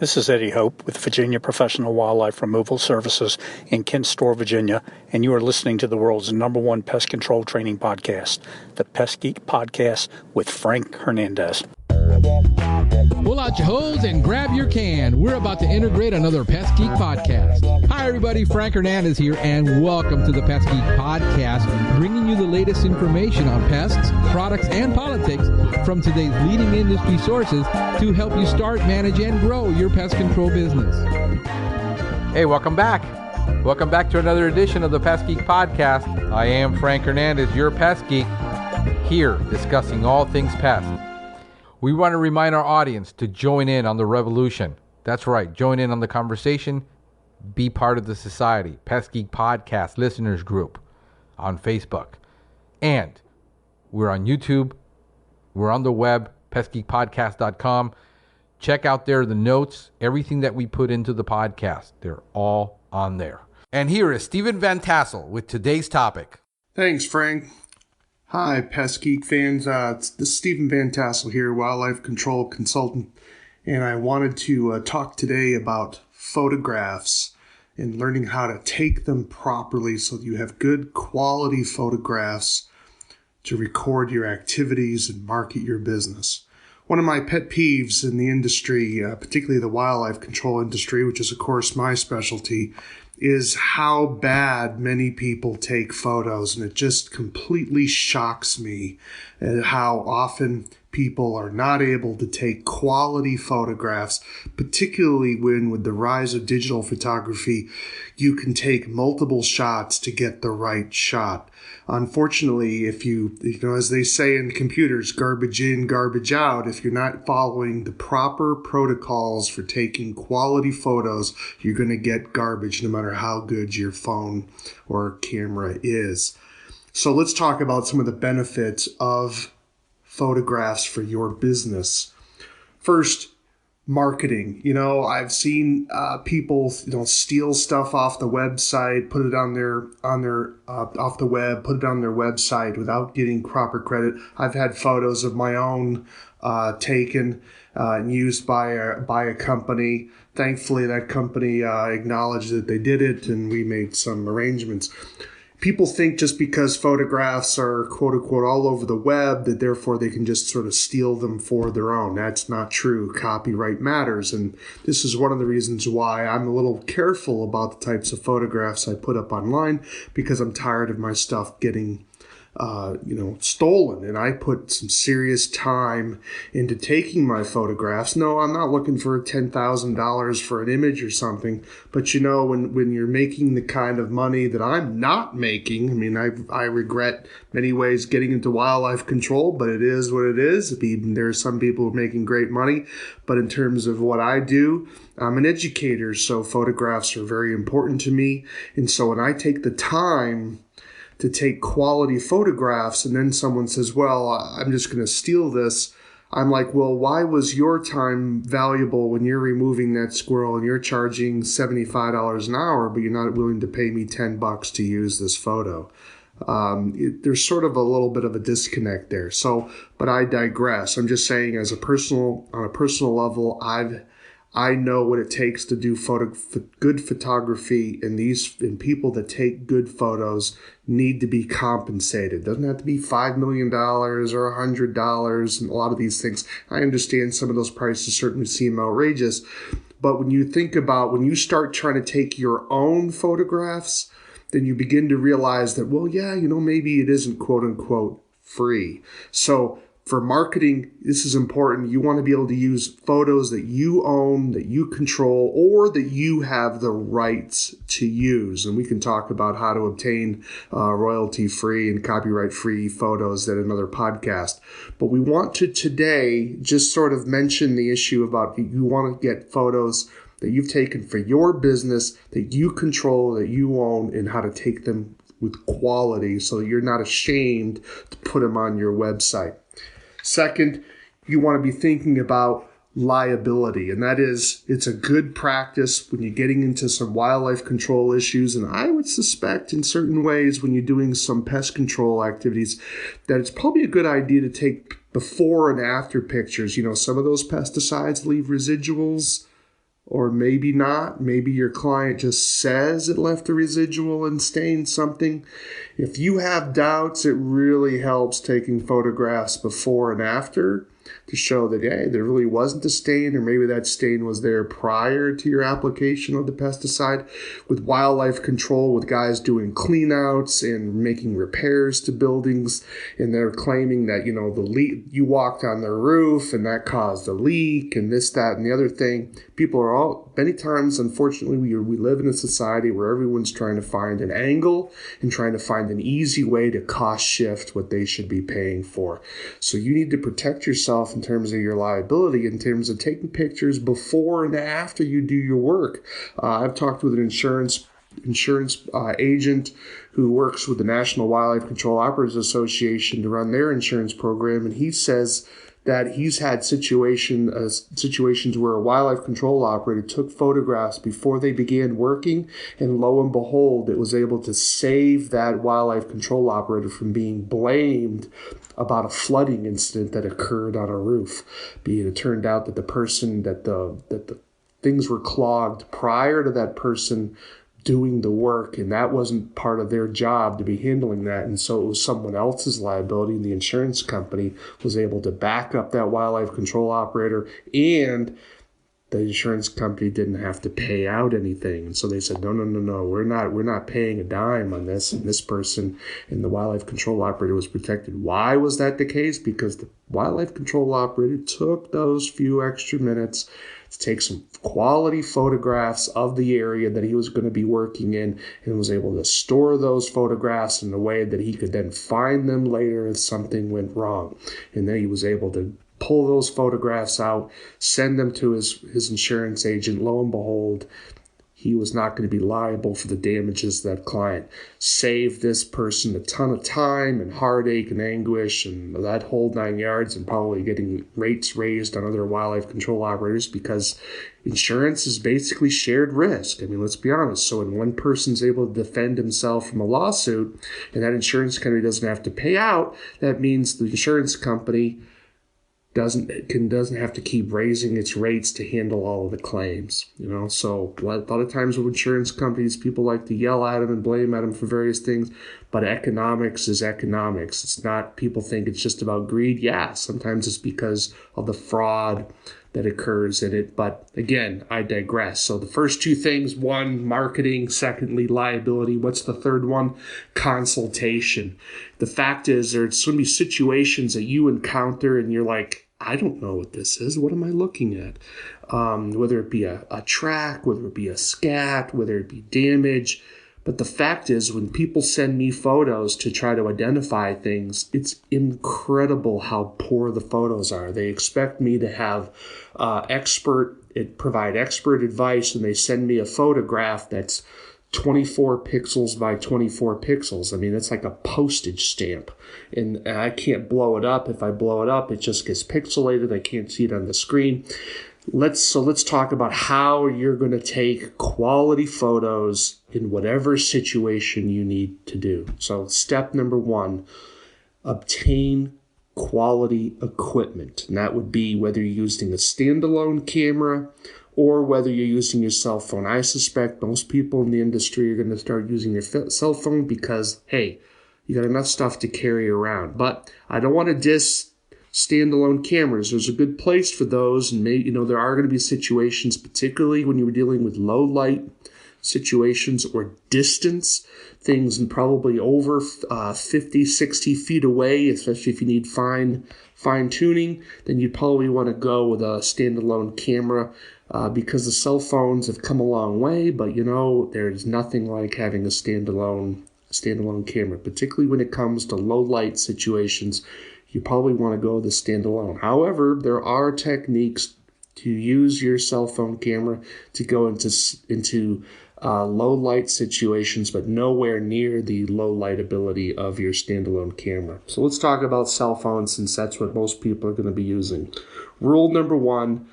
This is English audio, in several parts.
This is Eddie Hope with Virginia Professional Wildlife Removal Services in Kent Store, Virginia, and you are listening to the world's #1 pest control training podcast, the Pest Geek Podcast with Frank Hernandez. Pull out your hose and grab your can. We're about to integrate another Pest Geek podcast. Hi, everybody. Frank Hernandez here, and welcome to the Pest Geek podcast, bringing you the latest information on pests, products, and politics from today's leading industry sources to help you start, manage, and grow your pest control business. Hey, welcome back. Welcome back to another edition of the Pest Geek podcast. I am Frank Hernandez, your pest geek, here discussing all things pest. We want to remind our audience to join in on the revolution. That's right, join in on the conversation, be part of the society. Pest Geek Podcast Listeners Group on Facebook. And we're on YouTube. We're on the web, pestgeekpodcast.com. Check out there the notes, everything that we put into the podcast. They're all on there. And here is Stephen Van Tassel with today's topic. Thanks, Frank. Hi, Pest Geek fans. This is Stephen Van Tassel here, Wildlife Control Consultant, and I wanted to talk today about photographs and learning how to take them properly so that you have good quality photographs to record your activities and market your business. One of my pet peeves in the industry, particularly the wildlife control industry, which is, of course, my specialty, is how bad many people take photos. And it just completely shocks me at how often people are not able to take quality photographs, particularly when with the rise of digital photography, you can take multiple shots to get the right shot. Unfortunately, if you know, as they say in computers, garbage in, garbage out, if you're not following the proper protocols for taking quality photos, you're going to get garbage no matter how good your phone or camera is. So let's talk about some of the benefits of photographs for your business. First, marketing. I've seen people, steal stuff off the website, put it on their off the web, put it on their website without getting proper credit. I've had photos of my own taken and used by a company. Thankfully, that company acknowledged that they did it, and we made some arrangements. People think just because photographs are quote-unquote all over the web that therefore they can just sort of steal them for their own. That's not true. Copyright matters, and this is one of the reasons why I'm a little careful about the types of photographs I put up online, because I'm tired of my stuff getting stolen. And I put some serious time into taking my photographs. No, I'm not looking for $10,000 for an image or something. But when you're making the kind of money that I'm not making, I regret many ways getting into wildlife control, but it is what it is. There are some people who are making great money. But in terms of what I do, I'm an educator, so photographs are very important to me. And so when I take the time to take quality photographs and then someone says, well, I'm just going to steal this, I'm like, well, why was your time valuable when you're removing that squirrel and you're charging $75 an hour, but you're not willing to pay me $10 to use this photo? There's sort of a little bit of a disconnect there. But I digress. I'm just saying, on a personal level, I know what it takes to do good photography, and people that take good photos need to be compensated. It doesn't have to be $5 million or $100 and a lot of these things. I understand some of those prices certainly seem outrageous, but when you start trying to take your own photographs, then you begin to realize that, well, yeah, maybe it isn't quote unquote free. So for marketing, this is important. You want to be able to use photos that you own, that you control, or that you have the rights to use. And we can talk about how to obtain royalty-free and copyright-free photos at another podcast. But we want to today just sort of mention the issue about you want to get photos that you've taken for your business, that you control, that you own, and how to take them with quality so you're not ashamed to put them on your website. Second, you want to be thinking about liability, and that is, it's a good practice when you're getting into some wildlife control issues, and I would suspect in certain ways when you're doing some pest control activities that it's probably a good idea to take before and after pictures. Some of those pesticides leave residuals or maybe not. Maybe your client just says it left a residual and stained something. If you have doubts, it really helps taking photographs before and after to show that, hey, there really wasn't a stain, or maybe that stain was there prior to your application of the pesticide. With wildlife control, with guys doing cleanouts and making repairs to buildings, and they're claiming that, the leak, you walked on their roof and that caused a leak and this, that, and the other thing. People are many times, unfortunately, we live in a society where everyone's trying to find an angle and trying to find an easy way to cost shift what they should be paying for. So you need to protect yourself in terms of your liability, in terms of taking pictures before and after you do your work. I've talked with an insurance agent who works with the National Wildlife Control Operators Association to run their insurance program, and he says that he's had situations where a wildlife control operator took photographs before they began working, and lo and behold, it was able to save that wildlife control operator from being blamed about a flooding incident that occurred on a roof. It turned out that the things were clogged prior to that person doing the work, and that wasn't part of their job to be handling that, and so it was someone else's liability, and the insurance company was able to back up that wildlife control operator, and the insurance company didn't have to pay out anything. And so they said, no, we're not paying a dime on this, and this person and the wildlife control operator was protected. Why was that the case? Because the wildlife control operator took those few extra minutes to take some quality photographs of the area that he was going to be working in, and was able to store those photographs in a way that he could then find them later if something went wrong. And then he was able to pull those photographs out, send them to his insurance agent. Lo and behold, he was not going to be liable for the damages that client. Saved this person a ton of time and heartache and anguish and that whole 9 yards, and probably getting rates raised on other wildlife control operators, because insurance is basically shared risk. I mean, let's be honest. So when one person's able to defend himself from a lawsuit and that insurance company doesn't have to pay out, that means the insurance company doesn't have to keep raising its rates to handle all of the claims, So a lot of times with insurance companies, people like to yell at them and blame at them for various things, but economics is economics. It's not, people think it's just about greed. Yeah, sometimes it's because of the fraud that occurs in it. But again, I digress. So the first two things, one, marketing, secondly, liability. What's the third one? Consultation. The fact is, there's going to be situations that you encounter and you're like, I don't know what this is. What am I looking at? Whether it be a track, whether it be a scat, whether it be damage. But the fact is, when people send me photos to try to identify things, it's incredible how poor the photos are. They expect me to have provide expert advice, and they send me a photograph that's 24 pixels by 24 pixels. I mean, it's like a postage stamp, and I can't blow it up. If I blow it up, it just gets pixelated. I can't see it on the screen. Let's talk about how you're going to take quality photos in whatever situation you need to do. So step number one, obtain quality equipment. And that would be whether you're using a standalone camera or whether you're using your cell phone. I suspect most people in the industry are going to start using their cell phone because, hey, you got enough stuff to carry around. But I don't want to diss standalone cameras. There's a good place for those, and there are going to be situations, particularly when you were dealing with low light situations or distance things, and probably over 50, 60 feet away, especially if you need fine tuning, then you'd probably want to go with a standalone camera. Because the cell phones have come a long way, but there's nothing like having a standalone camera, particularly when it comes to low light situations. You probably want to go the standalone. However, there are techniques to use your cell phone camera to go into low light situations, but nowhere near the low light ability of your standalone camera. So let's talk about cell phones, since that's what most people are going to be using. Rule number one,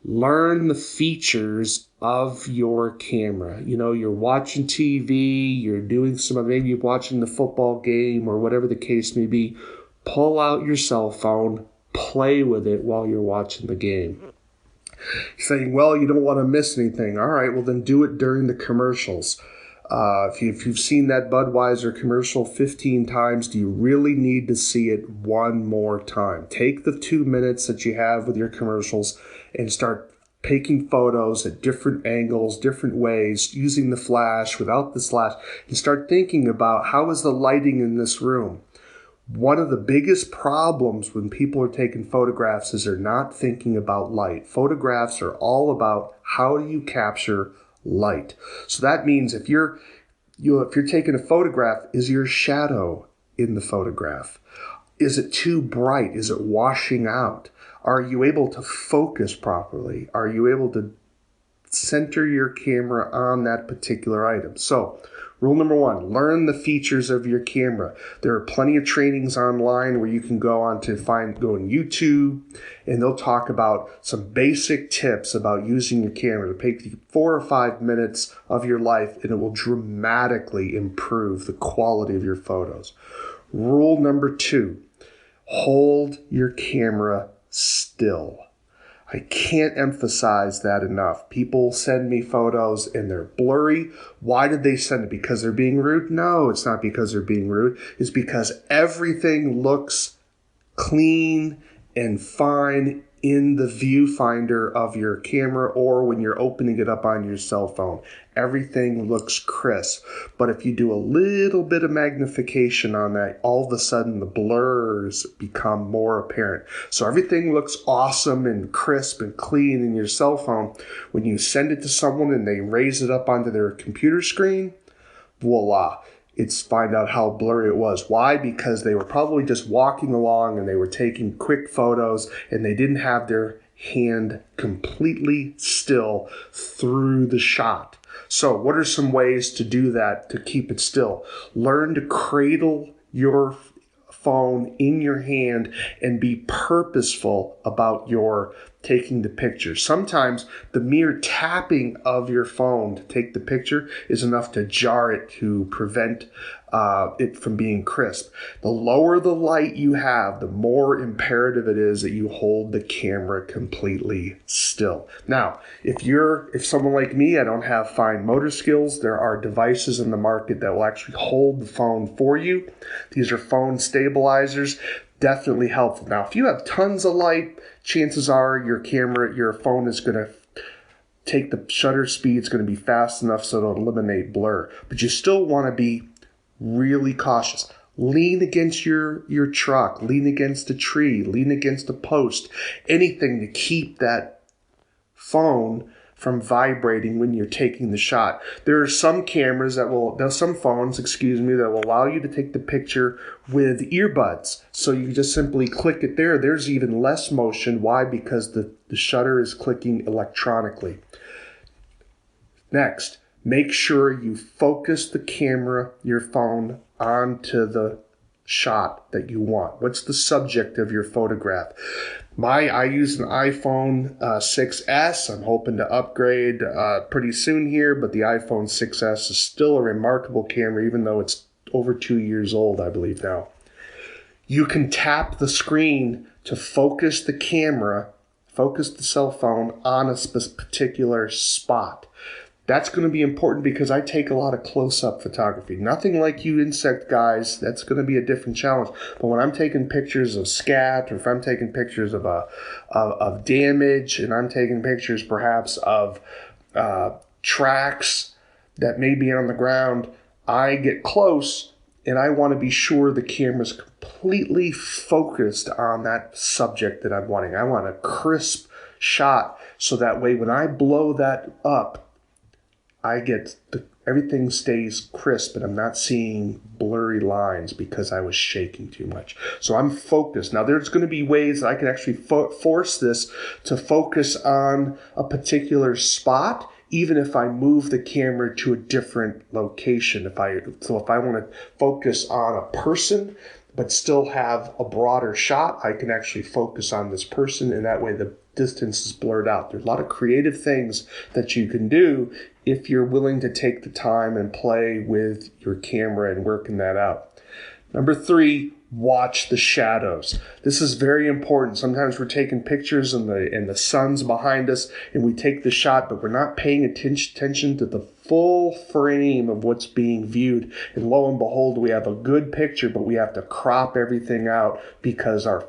learn the features of your camera. You're watching TV, you're doing maybe you're watching the football game or whatever the case may be. Pull out your cell phone, play with it while you're watching the game. saying, well, you don't want to miss anything. All right, well, then do it during the commercials. If you've seen that Budweiser commercial 15 times, do you really need to see it one more time? Take the 2 minutes that you have with your commercials and start taking photos at different angles, different ways, using the flash, without the flash, and start thinking about how is the lighting in this room. One of the biggest problems when people are taking photographs is they're not thinking about light. Photographs are all about how do you capture light. So that means if you're taking a photograph, is your shadow in the photograph? Is it too bright? Is it washing out? Are you able to focus properly? Are you able to center your camera on that particular item? So, rule number 1, learn the features of your camera. There are plenty of trainings online where you can go on YouTube, and they'll talk about some basic tips about using your camera to take 4 or 5 minutes of your life, and it will dramatically improve the quality of your photos. Rule number 2, hold your camera still. I can't emphasize that enough. People send me photos and they're blurry. Why did they send it? Because they're being rude? No, it's not because they're being rude. It's because everything looks clean and fine in the viewfinder of your camera or when you're opening it up on your cell phone. Everything looks crisp. But if you do a little bit of magnification on that, all of a sudden the blurs become more apparent. So everything looks awesome and crisp and clean in your cell phone. When you send it to someone and they raise it up onto their computer screen, voila. It's find out how blurry it was. Why? Because they were probably just walking along and they were taking quick photos and they didn't have their hand completely still through the shot. So what are some ways to do that to keep it still? Learn to cradle your phone in your hand and be purposeful about your taking the picture. Sometimes the mere tapping of your phone to take the picture is enough to jar it to prevent it from being crisp. The lower the light you have, the more imperative it is that you hold the camera completely still. Now, if someone like me, I don't have fine motor skills, there are devices in the market that will actually hold the phone for you. These are phone stabilizers. Definitely helpful. Now, if you have tons of light, chances are your phone is going to take the shutter speed. It's going to be fast enough so it'll eliminate blur. But you still want to be really cautious. Lean against your truck, lean against a tree, lean against a post, anything to keep that phone from vibrating when you're taking the shot. There are some phones, that will allow you to take the picture with earbuds. So you just simply click it there. There's even less motion. Why? Because the shutter is clicking electronically. Next, make sure you focus the camera, your phone, onto the shot that you want. What's the subject of your photograph? I use an iPhone 6S. I'm hoping to upgrade pretty soon here, but the iPhone 6S is still a remarkable camera, even though it's over 2 years old, I believe now. You can tap the screen to focus the camera, focus the cell phone on a particular spot. That's going to be important because I take a lot of close-up photography. Nothing like you insect guys. That's going to be a different challenge. But when I'm taking pictures of scat, or if I'm taking pictures of damage, and I'm taking pictures perhaps of tracks that may be on the ground, I get close and I want to be sure the camera's completely focused on that subject that I'm wanting. I want a crisp shot so that way when I blow that up, everything stays crisp and I'm not seeing blurry lines because I was shaking too much. So I'm focused. Now there's going to be ways that I can actually force this to focus on a particular spot, even if I move the camera to a different location. If I want to focus on a person but still have a broader shot, I can actually focus on this person, and that way the distance is blurred out. There's a lot of creative things that you can do if you're willing to take the time and play with your camera and working that out. Number 3, watch the shadows. This is very important. Sometimes we're taking pictures and the sun's behind us and we take the shot, but we're not paying attention to the full frame of what's being viewed. And lo and behold, we have a good picture, but we have to crop everything out because our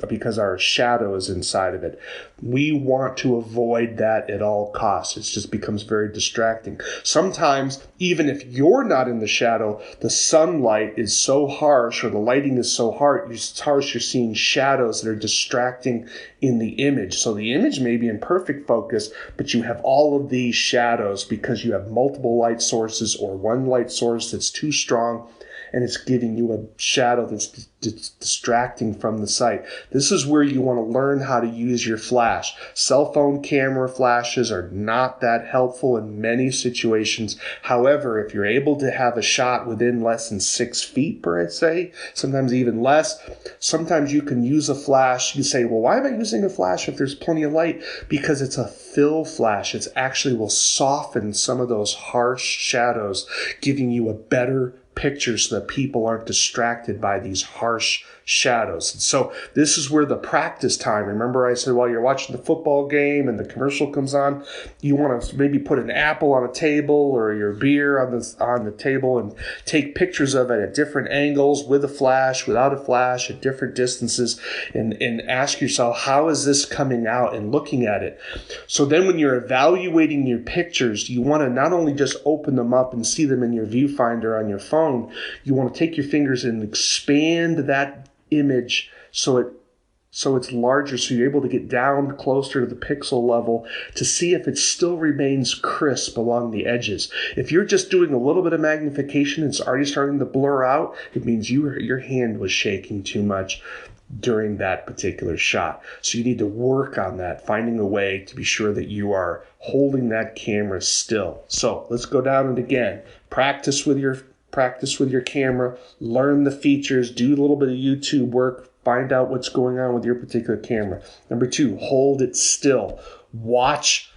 because our shadow is inside of it. We want to avoid that at all costs. It just becomes very distracting. Sometimes, even if you're not in the shadow, the sunlight is so harsh or the lighting is so harsh, you're seeing shadows that are distracting in the image. So the image may be in perfect focus, but you have all of these shadows because you have multiple light sources or one light source that's too strong and it's giving you a shadow that's distracting from the sight. This is where you want to learn how to use your flash. Cell phone camera flashes are not that helpful in many situations. However, if you're able to have a shot within less than 6 feet, per se, sometimes even less, sometimes you can use a flash. You say, well, why am I using a flash if there's plenty of light? Because it's a fill flash. It actually will soften some of those harsh shadows, giving you a better picture so that people aren't distracted by these harsh shadows. And so this is where the practice time, remember I said while you're watching the football game and the commercial comes on, you want to maybe put an apple on a table or your beer on the table and take pictures of it at different angles, with a flash, without a flash, at different distances, and ask yourself, how is this coming out, and looking at it. So then when you're evaluating your pictures, you want to not only just open them up and see them in your viewfinder on your phone, you want to take your fingers and expand that image so it's larger, so you're able to get down closer to the pixel level to see if it still remains crisp along the edges. If you're just doing a little bit of magnification and it's already starting to blur out, it means your hand was shaking too much during that particular shot. So you need to work on that, finding a way to be sure that you are holding that camera still. So let's go down it again. Practice with your camera, learn the features, do a little bit of YouTube work, find out what's going on with your particular camera. Number 2, hold it still. Watch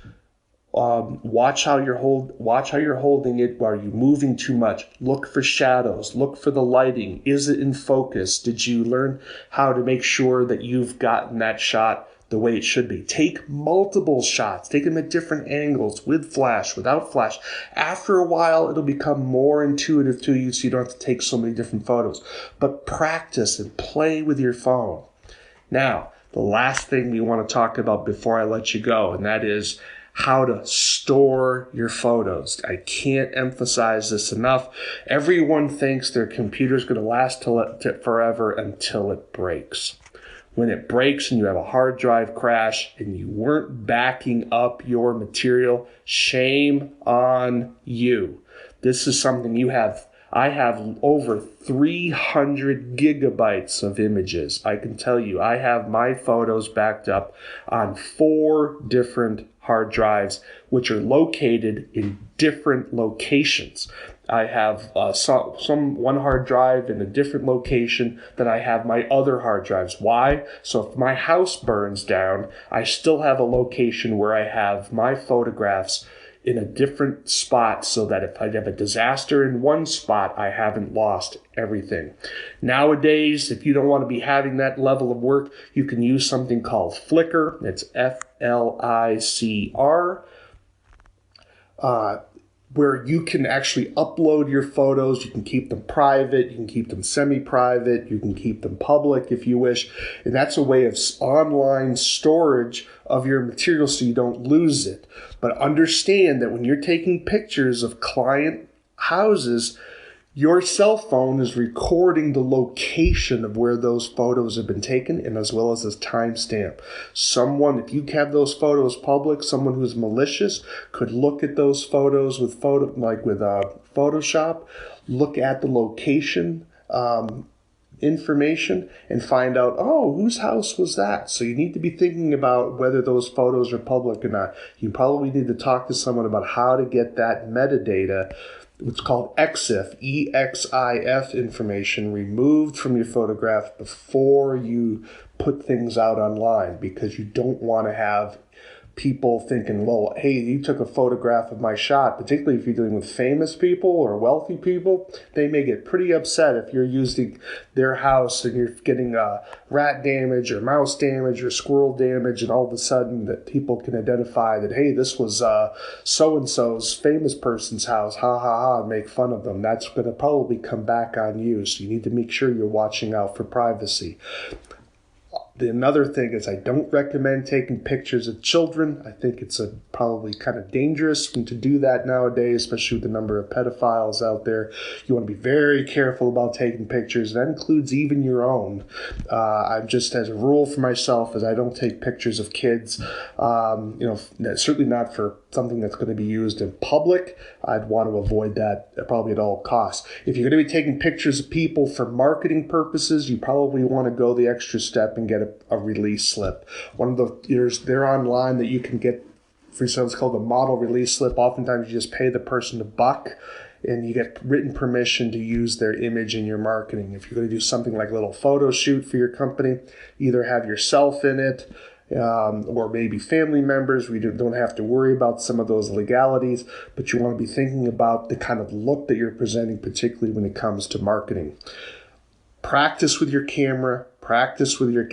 how you're holding it. Are you moving too much? Look for shadows. Look for the lighting. Is it in focus? Did you learn how to make sure that you've gotten that shot the way it should be? Take multiple shots. Take them at different angles, with flash, without flash. After a while, it'll become more intuitive to you, so you don't have to take so many different photos. But practice and play with your phone. Now, the last thing we want to talk about before I let you go, and that is how to store your photos. I can't emphasize this enough. Everyone thinks their computer's going to last forever until it breaks. When it breaks and you have a hard drive crash and you weren't backing up your material, shame on you. This is something you have. I have over 300 gigabytes of images. I can tell you, I have my photos backed up on 4 different hard drives, which are located in different locations. I have one hard drive in a different location than I have my other hard drives. Why? So if my house burns down, I still have a location where I have my photographs in a different spot, so that if I have a disaster in one spot, I haven't lost everything. Nowadays, if you don't want to be having that level of work, you can use something called Flickr. It's Flicr. Where you can actually upload your photos. You can keep them private, you can keep them semi-private, you can keep them public if you wish. And that's a way of online storage of your material so you don't lose it. But understand that when you're taking pictures of client houses, your cell phone is recording the location of where those photos have been taken, and as well as a timestamp. Someone, if you have those photos public, someone who's malicious could look at those photos with Photoshop, look at the location information, and find out, oh, whose house was that? So you need to be thinking about whether those photos are public or not. You probably need to talk to someone about how to get that metadata, what's called EXIF, EXIF information, removed from your photograph before you put things out online, because you don't want to have people thinking, well, hey, you took a photograph of my shot, particularly if you're dealing with famous people or wealthy people. They may get pretty upset if you're using their house and you're getting rat damage or mouse damage or squirrel damage, and all of a sudden that people can identify that, hey, this was so-and-so's famous person's house, ha ha ha, and make fun of them. That's going to probably come back on you, so you need to make sure you're watching out for privacy. Another thing is I don't recommend taking pictures of children. I think it's probably kind of dangerous to do that nowadays, especially with the number of pedophiles out there. You want to be very careful about taking pictures. That includes even your own. I'm just, as a rule for myself, is I don't take pictures of kids. Certainly not for something that's going to be used in public. I'd want to avoid that probably at all costs. If you're going to be taking pictures of people for marketing purposes, you probably want to go the extra step and get a release slip. They're online that you can get for yourself. It's called a model release slip. Oftentimes you just pay the person $1 and you get written permission to use their image in your marketing. If you're going to do something like a little photo shoot for your company, either have yourself in it, or maybe family members. We don't have to worry about some of those legalities, but you want to be thinking about the kind of look that you're presenting, particularly when it comes to marketing. Practice with your camera, practice with your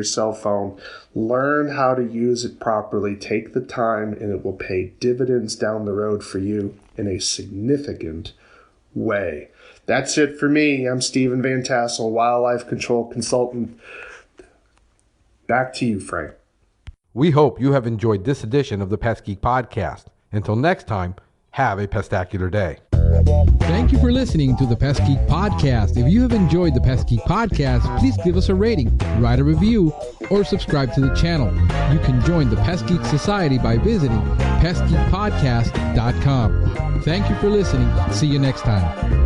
cell phone. Learn how to use it properly. Take the time, and it will pay dividends down the road for you in a significant way. That's it for me. I'm Stephen Van Tassel, Wildlife Control Consultant. Back to you, Frank. We hope you have enjoyed this edition of the Pest Geek Podcast. Until next time, have a pestacular day. Thank you for listening to the Pest Geek Podcast. If you have enjoyed the Pest Geek Podcast, please give us a rating, write a review, or subscribe to the channel. You can join the Pest Geek Society by visiting pestgeekpodcast.com. Thank you for listening. See you next time.